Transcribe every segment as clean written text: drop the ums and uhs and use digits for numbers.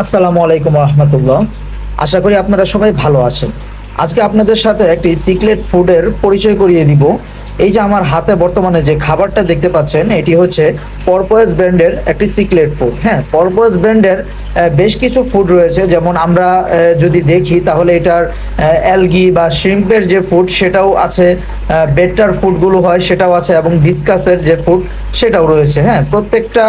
আসসালামু আলাইকুম রহমতুল্লাহ। আশা করি আপনারা সবাই ভালো আছেন। আজকে আপনাদের সাথে একটি সিক্রেট ফুডের পরিচয় করিয়ে দিব। এই যে আমার হাতে বর্তমানে যে খাবারটা দেখতে পাচ্ছেন, এটি হচ্ছে পরপয়েস ব্র্যান্ডের একটি সিক্রেট ফুড। হ্যাঁ, পরপয়েস ব্র্যান্ডের বেশ কিছু ফুড রয়েছে, যেমন আমরা যদি দেখি তাহলে এটার অ্যালগি বা শ্রিম্পের যে ফুড সেটাও আছে, বেটার ফুডগুলো হয় সেটাও আছে, এবং ডিসকাসের যে ফুড সেটাও রয়েছে। হ্যাঁ, প্রত্যেকটা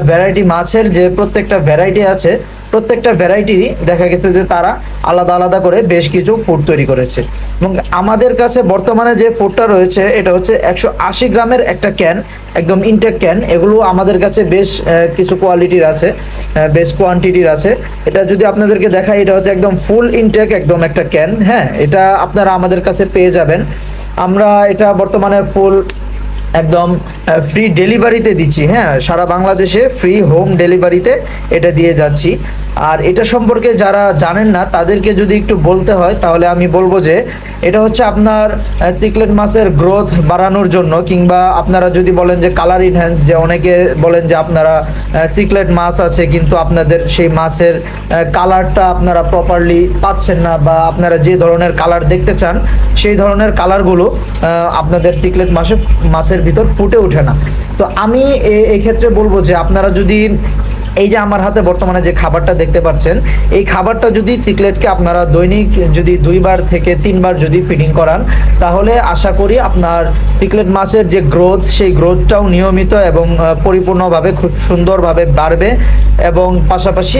ভ্যারাইটি মাছের যে প্রত্যেকটা ভ্যারাইটি আছে, প্রত্যেকটা ভ্যারাইটি দেখা গেছে যে তারা আলাদা আলাদা করে বেশ কিছু ফুড তৈরি করেছে। এবং আমাদের কাছে বর্তমানে যে ফুডটা রয়েছে এটা হচ্ছে 180 গ্রামের একটা ক্যান, একদম ইনটেক ক্যান। এগুলো আমাদের কাছে বেশ কিছু কোয়ালিটির আছে, বেশ কোয়ান্টিটির আছে। এটা যদি আপনাদেরকে দেখাই, এটা হচ্ছে একদম ফুল ইনটেক একদম একটা ক্যান। হ্যাঁ, এটা আপনারা আমাদের কাছে পেয়ে যাবেন। আমরা এটা বর্তমানে ফুল একদম ফ্রি ডেলিভারিতে দিচ্ছি। হ্যাঁ, সারা বাংলাদেশে ফ্রি হোম ডেলিভারিতে এটা দিয়ে যাচ্ছি। আর এটা সম্পর্কে যারা জানেন না তাদেরকে যদি একটু বলতে হয় তাহলে আমি বলবো যে এটা হচ্ছে আপনার চিকলেট মাছের গ্রোথ বাড়ানোর জন্য, কিংবা আপনারা যদি বলেন যে কালার ইনহ্যান্স, যে অনেকে বলেন যে আপনারা চিকলেট মাছ আছে কিন্তু আপনাদের সেই মাছের কালারটা আপনারা প্রপারলি পাচ্ছেন না, বা আপনারা যে ধরনের কালার দেখতে চান সেই ধরনের কালারগুলো আপনাদের চিকলেট মাছের ভিতর ফুটে ওঠে না। তো আমি এই ক্ষেত্রে বলবো যে আপনারা যদি এই যে আমার হাতে বর্তমানে যে খাবারটা দেখতে পাচ্ছেন, এই খাবারটা যদি চিকলেটকে আপনারা দৈনিক যদি 2বার থেকে 3বার যদি ফিডিং করান, তাহলে আশা করি আপনার চিকলেট মাছের যে গ্রোথ, সেই গ্রোথটাও নিয়মিত এবং পরিপূর্ণভাবে খুব সুন্দরভাবে বাড়বে। এবং পাশাপাশি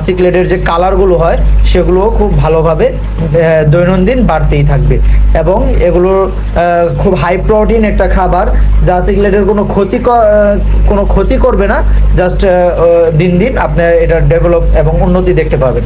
চিকলেটের যে কালারগুলো হয় সেগুলোও খুব ভালোভাবে দৈনন্দিন বাড়তেই থাকবে। এবং এগুলোর খুব হাই প্রোটিন একটা খাবার, যা চিকলেটের কোনো ক্ষতি করবে না। জাস্ট দিন দিন আপনি এটা ডেভেলপ এবং উন্নতি দেখতে পাবেন।